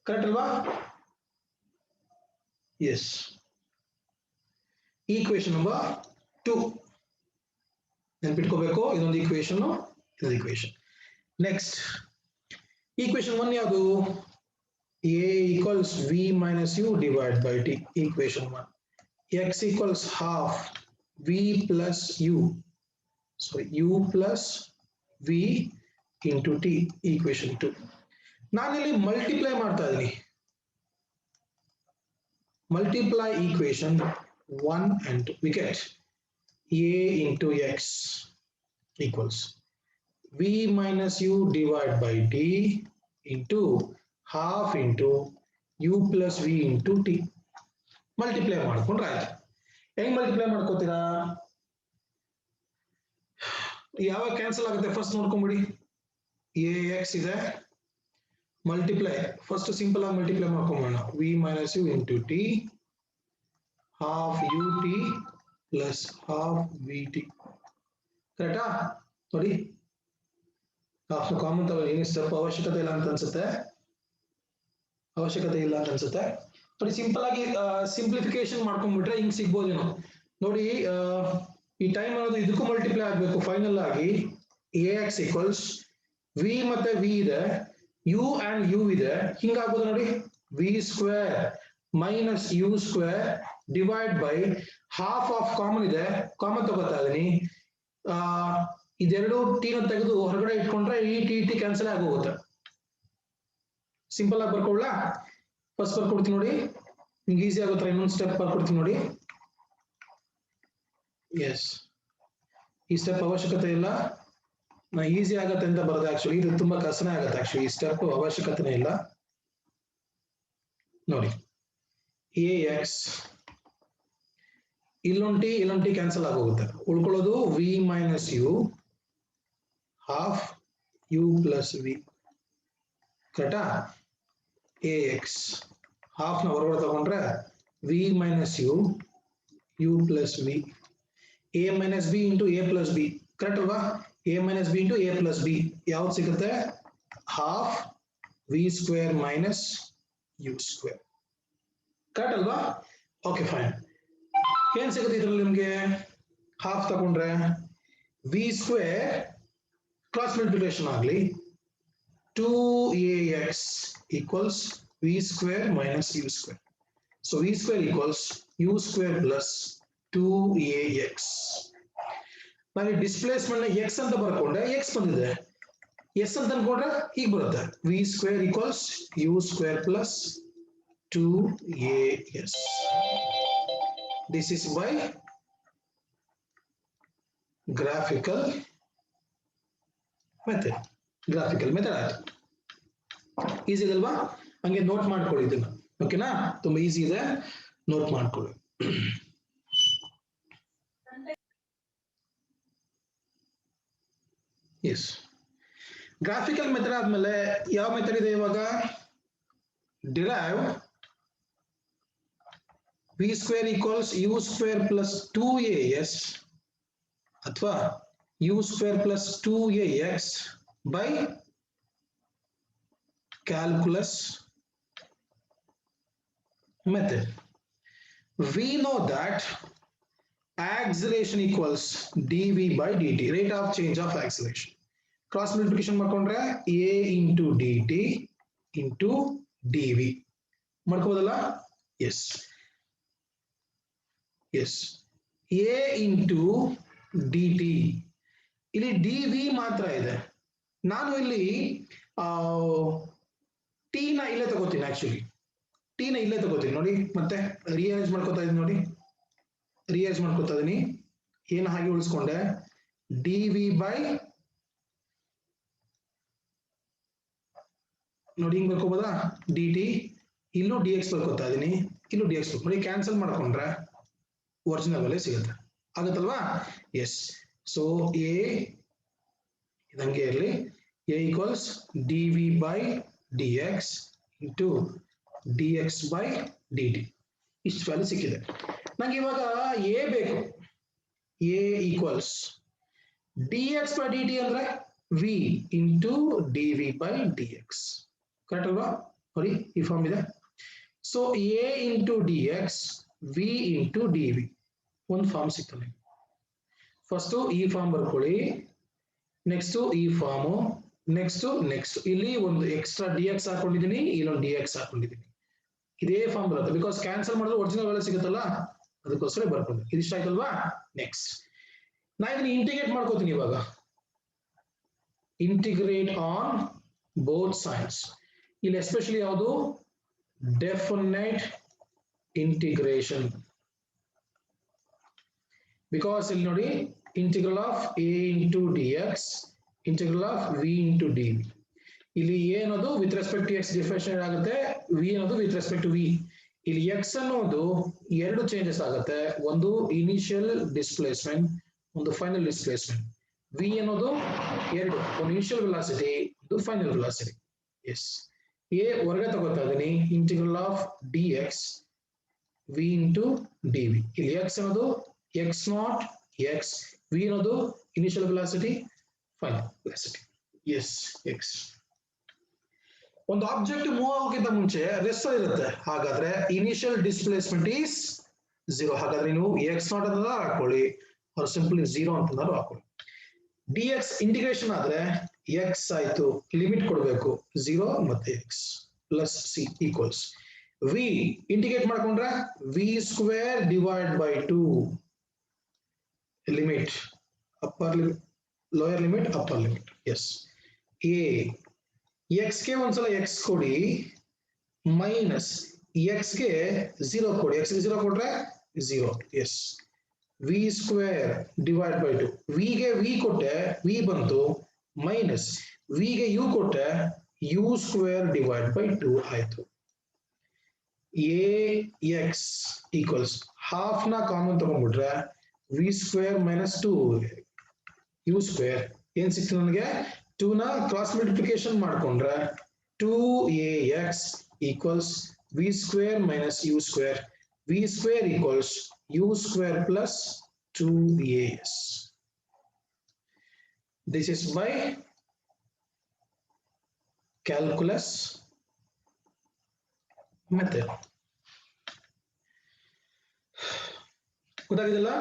Correct ಅಲ್ವಾ? ಎಸ್. Equation number 2 ನೆನ್ಪಿಟ್ಕೋಬೇಕು. ಇದೊಂದು ಈಕ್ವೇಶನ್, ಇದೊಂದು ಈಕ್ವೇಶನ್. ನೆಕ್ಸ್ಟ್ ಈಕ್ವೇಶನ್ 1 ಯಾವುದು? A equals V minus U divided by T. Equation 1. X equals half V plus U. Sorry, U plus V into T. Equation 2. ನಾನಿಲ್ಲಿ ಮಲ್ಟಿಪ್ಲೈ ಮಾಡ್ತಾ ಇದ್ದೀನಿ. Multiply equation 1 and 2. We get A into X equals V minus U divided by T into half into U plus V into T. Multiply ಮಾಡ್ಕೊಂಡ್ರೆ ಆಯ್ತು. ಹೆಂಗ್ ಮಲ್ಟಿಪ್ಲೈ ಮಾಡ್ಕೋತೀರಾ? ಯಾವಾಗ ಕ್ಯಾನ್ಸಲ್ ಆಗುತ್ತೆ ಫಸ್ಟ್ ನೋಡ್ಕೊಂಬಿಡಿ. AX ಇದೆ, ಮಲ್ಟಿಪ್ಲೈ ಫಸ್ಟ್ ಸಿಂಪಲ್ ಆಗಿ multiply ಮಾಡ್ಕೊಂಬೋಣ. V minus U into T half UT plus half VT. ಕರೆಕ್ಟಾ? ನೋಡಿ, ಹಾಫ್ ಕಾಮನ್ ತಗೊಳ್ಳಿ. ಏನು ಸ್ಟೆಪ್ ಅವಶ್ಯಕತೆ ಇಲ್ಲ ಅಂತ ಅನ್ಸುತ್ತೆ, ಅವಶ್ಯಕತೆ ಇಲ್ಲ ಅಂತ ಅನ್ಸುತ್ತೆ. ನೋಡಿ, ಸಿಂಪಲ್ ಆಗಿ ಸಿಂಪ್ಲಿಫಿಕೇಶನ್ ಮಾಡ್ಕೊಂಡ್ಬಿಟ್ರೆ ಹಿಂಗ್ ಸಿಗ್ಬೋದೇನೋ. ನೋಡಿ, ಈ ಟೈಮ್ ಅನ್ನೋದು ಇದಕ್ಕೂ ಮಲ್ಟಿಪ್ಲೈ ಆಗ್ಬೇಕು. ಫೈನಲ್ ಆಗಿ AX ಈಕ್ವಲ್ಸ್ V ಮತ್ತೆ V ಇದೆ, U ಅಂಡ್ U ಇದೆ, ಹಿಂಗಾಗ್ಬೋದು ನೋಡಿ. V square minus U square divide by half of common ಇದೆ, ಕಾಮನ್ ತಗೋತಾ ಇದೀನಿ. ಇದೆರಡು ಟಿ ನ ತೆಗೆದು ಹೊರಗಡೆ ಇಟ್ಕೊಂಡ್ರೆ ಈ ಟಿ ಕ್ಯಾನ್ಸಲ್ ಆಗೋಗುತ್ತೆ. ಸಿಂಪಲ್ ಆಗಿ ಬರ್ಕೊಳ್ಳ. ಫಸ್ಟ್ ಬರ್ಕೊಡ್ತೀನಿ ನೋಡಿ, ನಿಮ್ಗೆ ಈಸಿ ಆಗುತ್ತೆ. ಇನ್ನೊಂದು ಸ್ಟೆಪ್ ಬರ್ಕೊಡ್ತೀನಿ ನೋಡಿ. ಎಸ್, ಈ ಸ್ಟೆಪ್ ಅವಶ್ಯಕತೆ ಇಲ್ಲ, ನಾ ಈಸಿ ಆಗತ್ತೆ ಅಂತ ಬರೋದು. ಆಕ್ಚುಲಿ ಇದು ತುಂಬಾ ಕಷ್ಟನೇ ಆಗತ್ತೆ. ಆಕ್ಚುಲಿ ಈ ಸ್ಟೆಪ್ ಅವಶ್ಯಕತೆನೇ ಇಲ್ಲ. ನೋಡಿ, AX ಇಲ್ಲೊಂದು ಟಿ ಕ್ಯಾನ್ಸಲ್ ಆಗೋಗುತ್ತೆ. ಉಳ್ಕೊಳ್ಳೋದು V minus U half U plus V. ಕರೆಕ್ಟಾ? AX ಹಾಫ್ ನ ಹೊರಗಡೆ ತಗೊಂಡ್ರೆ V minus U U plus V. A minus B into A plus B. Correct ಅಲ್ವಾ? A minus B into A plus B ಯಾವ್ದು ಸಿಗುತ್ತೆ? Half V square minus U square. Correct ಅಲ್ವಾ? Okay, fine. ಏನ್ ಸಿಗುತ್ತೆ ಇದ್ರಲ್ಲಿ ನಿಮ್ಗೆ? ಹಾಫ್ ತಗೊಂಡ್ರೆ V ಸ್ಕ್ವೇರ್ ಕ್ರಾಸ್ ಮಲ್ಟಿಪ್ಲಿಕೇಶನ್ ಆಗಲಿ 2AX equals V square minus U square. So V square equals U square plus 2AX. ನಾನು ಡಿಸ್ಪ್ಲೇಸ್ಮೆಂಟ್ ನ X ಅಂತ ಬರ್ಕೊಂಡೆ, X ಬಂದಿದೆ. ಎಸ್ ಅಂತ ಅನ್ಕೊಂಡ್ರೆ ಹೀಗೆ ಬರುತ್ತೆ v square equals u square plus 2as. This is by graphical method. Graphical method ಆಯ್ತು. ಈಸಿ ಇದಲ್ವಾ? ಹಂಗೆ ನೋಟ್ ಮಾಡ್ಕೊಳ್ಳಿ ಇದನ್ನ. ಓಕೆನಾ? ತುಂಬಾ ಈಸಿ ಇದೆ, ನೋಟ್ ಮಾಡ್ಕೊಳ್ಳಿ. ಎಸ್, ಗ್ರಾಫಿಕಲ್ ಮೆಥಡ್ ಆದ್ಮೇಲೆ ಯಾವ ಮೆಥಡ್ ಇದೆ ಇವಾಗ? Derive v square equals u square plus 2as ಅಥವಾ u square plus 2ax by calculus method. We know that acceleration equals dv by dt, rate of change of acceleration. Cross multiplication ಮಾಡ್ಕೊಂಡ್ರೆ a into dt into dv ಮಾಡ್ಕೋಬೋದಲ್ಲ? yes yes, a into dt, ಇಲ್ಲಿ dv ಮಾತ್ರ ಇದೆ. ನಾನು ಇಲ್ಲಿ t ನ ಇಲ್ಲೇ ತಗೋತೀನಿ, ಆಕ್ಚುಲಿ t ನ ಇಲ್ಲೇ ತಗೋತೀನಿ ನೋಡಿ, ಮತ್ತೆ ರಿಅರೇಂಜ್ ಮಾಡ್ಕೋತಾ ಇದೀನಿ ನೋಡಿ, ರಿಅರೇಂಜ್ ಮಾಡ್ಕೋತಾ ಇದೀನಿ. ಏನು ಹಾಗೆ ಉಳಿಸ್ಕೊಂಡೆ dv by ನೋಡಿ ಹಿಂಗ್ ಬರ್ಕೋಬೋದಾ dt, ಇಲ್ಲೂ dx ಬರ್ಕೋತಾ ಇದೀನಿ, ಇಲ್ಲೂ dx ನೋಡಿ, ಕ್ಯಾನ್ಸಲ್ ಮಾಡ್ಕೊಂಡ್ರೆ ಒರಿಜಿನಲ್ ವ್ಯಾಲ್ಯೂ ಸಿಗುತ್ತೆ, ಆಗುತ್ತಲ್ವಾ? ಎಸ್. ಸೊ ಎ ಇದಂಗೆ ಇರಲಿ, A equals dv by dx into dx by dt, ಇಷ್ಟು ವ್ಯಾಲ್ಯೂ ಸಿಕ್ಕಿದೆ. ನಂಗೆ ಇವಾಗ ಎ ಬೇಕು, A equals dx by dt ಅಂದ್ರೆ v into dv by dx, correct ಅಲ್ವಾ? ನೋಡಿ ಈ ಫಾರ್ಮ್ ಇದೆ. So A into dx v into dv, ಒಂದು ಫಾರ್ಮ್ ಸಿಗ್ತದೆ. ಫಸ್ಟ್ ಈ ಫಾರ್ಮ್ ಬರ್ಕೊಳ್ಳಿ, ನೆಕ್ಸ್ಟ್ ಈ ಫಾರ್ಮು, ನೆಕ್ಸ್ಟ್ ಇಲ್ಲಿ ಒಂದು ಎಕ್ಸ್ಟ್ರಾ dx ಹಾಕೊಂಡಿದ್ದೀನಿ, ಇಲ್ಲೊಂದು dx ಹಾಕೊಂಡಿದ್ದೀನಿ, ಇದೇ ಫಾರ್ಮ್ ಬರುತ್ತೆ. ಬಿಕಾಸ್ ಕ್ಯಾನ್ಸಲ್ ಮಾಡಿದ್ರೆ ಒರಿಜಿನಲ್ ವ್ಯಾಲ್ಯೂ ಸಿಗುತ್ತಲ್ಲ, ಅದಕ್ಕೋಸ್ಕರ ಬರ್ಕೊಂಡು ಇದಿಷ್ಟ ಆಯ್ತಲ್ವಾ? ನೆಕ್ಸ್ಟ್ ನಾ ಇದನ್ನ ಇಂಟಿಗ್ರೇಟ್ ಮಾಡ್ಕೋತೀನಿ ಇವಾಗ, ಇಂಟಿಗ್ರೇಟ್ ಆನ್ ಬೋತ್ ಸೈಡ್ಸ್. ಇಲ್ಲಿ ಎಸ್ಪೆಷಲಿ ಯಾವುದು? Definite integration. ಬಿಕಾಸ್ ಇಲ್ಲಿ ನೋಡಿ, integral of a into dx, integral of v into dv. ಇಲ್ಲಿ a ಅನ್ನೋದು with respect to x differentiate ಆಗುತ್ತೆ, v ಅನ್ನೋದು ವಿತ್ ರೆಸ್ಪೆಕ್ಟ್ ಟು v. ಇಲ್ಲಿ x ಅನ್ನೋದು ಎರಡು ಚೇಂಜಸ್ ಆಗುತ್ತೆ, ಒಂದು ಇನಿಷಿಯಲ್ ಡಿಸ್ಪ್ಲೇಸ್ಮೆಂಟ್, ಒಂದು ಫೈನಲ್ ಡಿಸ್ಪ್ಲೇಸ್ಮೆಂಟ್. v ಅನ್ನೋದು ಎರಡು, ಒಂದು ಇನಿಷಿಯಲ್ ವೆಲಾಸಿಟಿ, ಒಂದು ಫೈನಲ್ ವೆಲಾಸಿಟಿ. ಎಸ್, a ಹೊರಗೆ ತಗೋತಾ ಇದೀನಿ, integral of dx v into dv. ಇಲ್ಲಿ x ಅನ್ನೋದು x ನಾಟ್ x, v ಅನ್ನೋದು initial velocity, final velocity. Yes, x. ಒಂದು ಆಬ್ಜೆಕ್ಟ್ ಮೂವ್ ಆಗೋಕ್ಕಿಂತ ಮುಂಚೆ ರೆಸ್ಟ್ ಇರುತ್ತೆ, ಹಾಗಾದ್ರೆ ಇನಿಷಿಯಲ್ ಡಿಸ್ಪ್ಲೇಸ್ಮೆಂಟ್ ಈಸ್ 0. ಹಾಗಾದ್ರೆ ನೀವು x ನಾಟ್ ಅಂತ ಹಾಕೊಳ್ಳಿ, ಅವ್ರು ಸಿಂಪಲಿ 0 ಅಂತ ಹಾಕೊಳ್ಳಿ. dx ಇಂಟಿಗ್ರೇಷನ್ ಆದ್ರೆ x ಆಯ್ತು, ಲಿಮಿಟ್ ಕೊಡಬೇಕು 0 ಮತ್ತೆ x plus c equals v. Integrate ಮಾಡ್ಕೊಂಡ್ರೆ v square divide by 2, limit upper limit, lower limit, upper limit. Yes, a x ಗೆ ಒಂದ್ಸಲ x ಕೊಡಿ, ಮೈನಸ್ x ಗೆ 0 ಕೊಡಿ, x ಗೆ 0 ಕೊಟ್ರೆ 0. Yes, v square divide by 2, v ಗೆ v ಕೊಟ್ಟೆ v ಬಂತು, ಮೈನಸ್ v ಗೆ u ಕೊಟ್ಟೆ u ಸ್ಕ್ವೇರ್ ಡಿವೈಡ್ ಬೈ 2 ಆಯ್ತು. ax ಈಕ್ವಲ್ಸ್ ಹಾಫ್ ನ ಕಾಮನ್ ತಗೊಂಡ್ಬಿಟ್ರೆ v square minus 2 u square ಏನ್ ಸಿಕ್ತು ನನಗೆ? 2 ನ ಕ್ರಾಸ್ ಮಲ್ಟಿಪ್ಲಿಕೇಶನ್ ಮಾಡ್ಕೊಂಡ್ರೆ 2ax equals v square minus u square, v square equals u square plus 2as. This is by calculus method. ಗೊತ್ತಾಗಿದೆಲ್ಲ?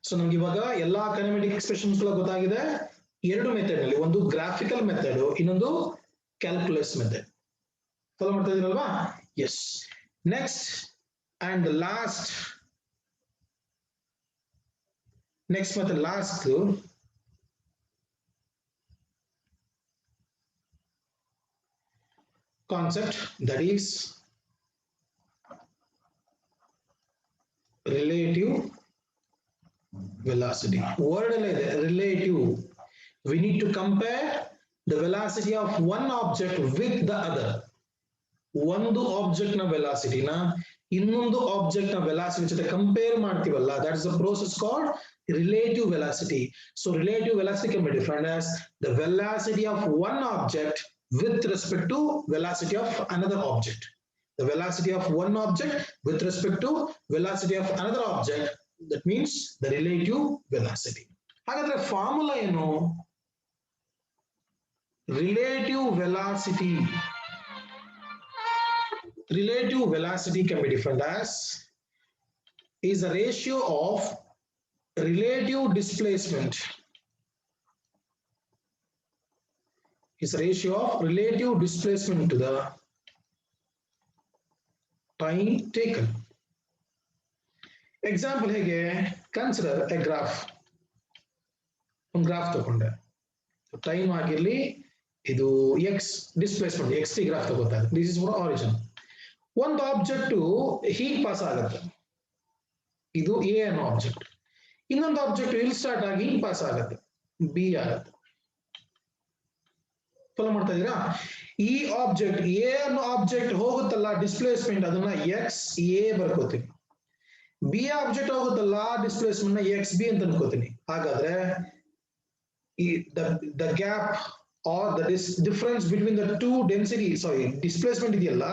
ಸೊ ನಮ್ಗೆ ಇವಾಗ ಎಲ್ಲಾ ಕೈನೆಮೆಟಿಕ್ ಎಕ್ಸ್ಪ್ರೆಷನ್ಸ್ ಗೊತ್ತಾಗಿದೆ. ಎರಡು ಮೆಥಡ್ ನಲ್ಲಿ, ಒಂದು ಗ್ರಾಫಿಕಲ್ ಮೆಥಡ್, ಇನ್ನೊಂದು ಕ್ಯಾಲ್ಕುಲಸ್ ಮೆಥಡ್. ಫಾಲೋ ಮಾಡ್ತಾ ಇದೀರಲ್ವಾ? Yes. Next and last, next ಮತ್ತೆ last concept, that is relative velocity. Word relative. We need to compare the velocity of one object with the other. ಒಂದು ಆಬ್ಜೆಕ್ಟ್ ನ ವೆಲಾಸಿಟಿನ ಇನ್ನೊಂದು ಆಬ್ಜೆಕ್ಟ್ ನ ವೆಲಾಸಿಟಿ ಜೊತೆ ಕಂಪೇರ್ ಮಾಡ್ತೀವಲ್ಲ, that is the process called relative velocity. So relative velocity can be defined as the velocity of one object with respect to velocity of another object. The velocity of one object with respect to velocity of another object, that means the relative velocity. ಹಾಗಾದ್ರೆ ಫಾರ್ಮುಲಾ ಏನು? Relative velocity can be defined as is a ratio of relative displacement to the time taken. Example ಹೇಗೆ? Consider a graph. ಒಂದು ಗ್ರಾಫ್ ತಗೊಂಡೆ, ಟೈಮ್ ಆಗಿರ್ಲಿ, ಇದು X displacement X T graph ತಗೋತಾ ಇದೆ. This is for origin. ಒಂದು ಆಬ್ಜೆಕ್ಟ್ ಹೀಗೆ ಪಾಸ್ ಆಗುತ್ತೆ, ಇದು ಎ ಅನ್ನೋ ಆಬ್ಜೆಕ್ಟ್. ಇನ್ನೊಂದು ಆಬ್ಜೆಕ್ಟ್ ಇಲ್ಲಿ ಸ್ಟಾರ್ಟ್ ಆಗಿ ಹಿಂಗ್ ಪಾಸ್ ಆಗುತ್ತೆ, ಬಿ ಆಗುತ್ತೆ. ಫಾಲೋ ಮಾಡ್ತಾ ಇದೀರಾ? ಈ ಆಬ್ಜೆಕ್ಟ್ ಎ ಅನ್ನೋ ಆಬ್ಜೆಕ್ಟ್ ಹೋಗುತ್ತಲ್ಲ ಡಿಸ್ಪ್ಲೇಸ್ಮೆಂಟ್, ಅದನ್ನ ಎಕ್ಸ್ ಎ ಬರ್ಕೋತೀನಿ. ಬಿ ಆಬ್ಜೆಕ್ಟ್ ಹೋಗುತ್ತಲ್ಲ ಡಿಸ್ಪ್ಲೇಸ್ಮೆಂಟ್ ನ ಎಕ್ಸ್ ಬಿ ಅಂತ ಅನ್ಕೋತೀನಿ. ಹಾಗಾದ್ರೆ the gap or the difference between the two density, displacement ಇದೆಯಲ್ಲ,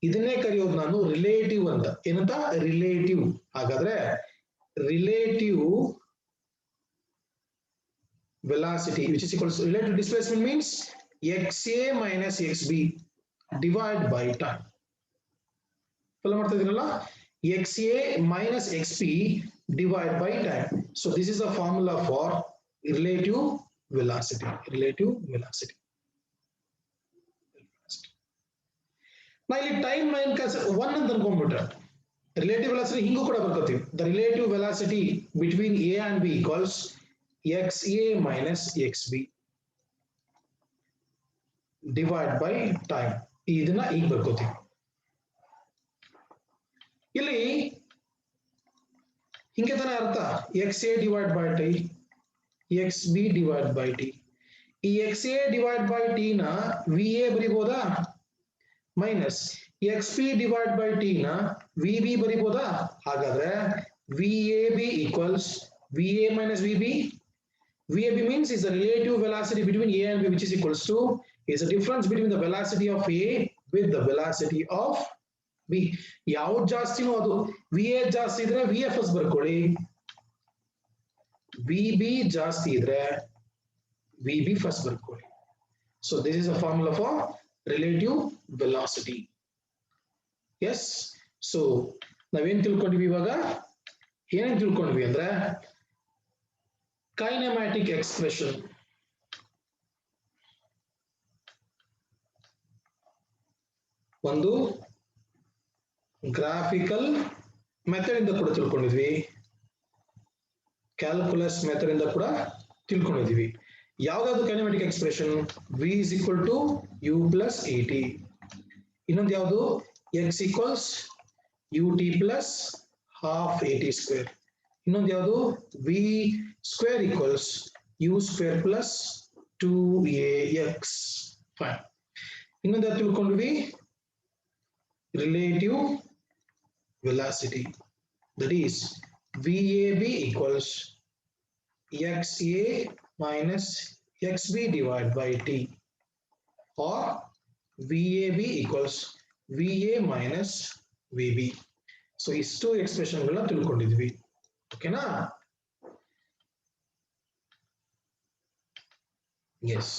ಇದನ್ನೇ ಕರೆಯೋದು ನಾನು ರಿಲೇಟಿವ್ ಅಂತ. ಏನಂತ? ರಿಲೇಟಿವ್. ಹಾಗಾದ್ರೆ relative velocity which is equals to relative displacement means xa minus xb divide by time. Follow ಮಾಡ್ತಾ ಇದೀರಲ್ಲ? xa minus xb divide by time. So this is the formula for relative velocity. ನಾ ಇಲ್ಲಿ ಟೈಮ್ ಲೈನ್ ಒನ್ ಅಂತ ಅನ್ಕೊಂಡ್ಬಿಟ್ರೆ ರಿಲೇಟಿವ್ ವೆಲಾಸಿಟಿ ಹಿಂಗೂ ಕೂಡ ಬರ್ಕೋತೀವಿ. The relative velocity between A and B equals xa minus xb divide by time. ಇದನ್ನ ಈಗ ಬರ್ಕೋತೀವಿ. ಇಲ್ಲಿ ಹಿಂಗೆ ತಾನೇ ಅರ್ಥ, xa divide by T, xb divide by T. ಈ xa ಡಿವೈಡ್ ಬೈ ಟಿ ನ va ಬರಿಬೋದಾ? Minus xp divide by T ನ vb ಬರಿಬೋದಾ? ಹಾಗಾದ್ರೆ vab equals va minus vb. vab means is the relative velocity between a and b, which is equals to is the difference between the velocity of a with the velocity of b. ಯಾವ್ದು ಜಾಸ್ತಿನೋ ಅದು. va ಜಾಸ್ತಿ ಇದ್ರೆ vfs ಬರ್ಕೊಳ್ಳಿ, vb ಜಾಸ್ತಿ ಇದ್ರೆ vb ಫಸ್ಟ್ ಬರ್ಕೊಳ್ಳಿ. So this is a formula for relative velocity. Yes, so ನಾವೇನ್ ತಿಳ್ಕೊಂಡ್ವಿ ಇವಾಗ? ಏನೇನ್ ತಿಳ್ಕೊಂಡ್ವಿ ಅಂದ್ರೆ ಕೈನೆಮ್ಯಾಟಿಕ್ ಎಕ್ಸ್ಪ್ರೆಷನ್, ಒಂದು ಗ್ರಾಫಿಕಲ್ ಮೆಥಡ್ ಇಂದ ಕೂಡ ತಿಳ್ಕೊಂಡಿದ್ವಿ, ಕ್ಯಾಲ್ಕುಲಸ್ ಮೆಥಡ್ ಇಂದ ಕೂಡ ತಿಳ್ಕೊಂಡಿದ್ವಿ. ಯಾವ್ದಾದ್ರು ಕೈನೆಮ್ಯಾಟಿಕ್ expression? v is equal to u plus at. ಇನ್ನೊಂದು ಯಾವುದು? x equals ut plus half at square. ಇನ್ನೊಂದು ಯಾವುದು? v square equals u square plus 2ax. Fine. ಇನ್ನೊಂದು ಯಾವ್ದು ತಿಳ್ಕೊಂಡ್ವಿ? Relative velocity, that is vab equals xa minus xb divided by t, or vab equals va minus vb. So ಇಷ್ಟು ಎಕ್ಸ್ಪ್ರೆಷನ್ ಗಳನ್ನ ತಿಳ್ಕೊಂಡಿದ್ವಿ. ಓಕೆನಾ? ಎಸ್.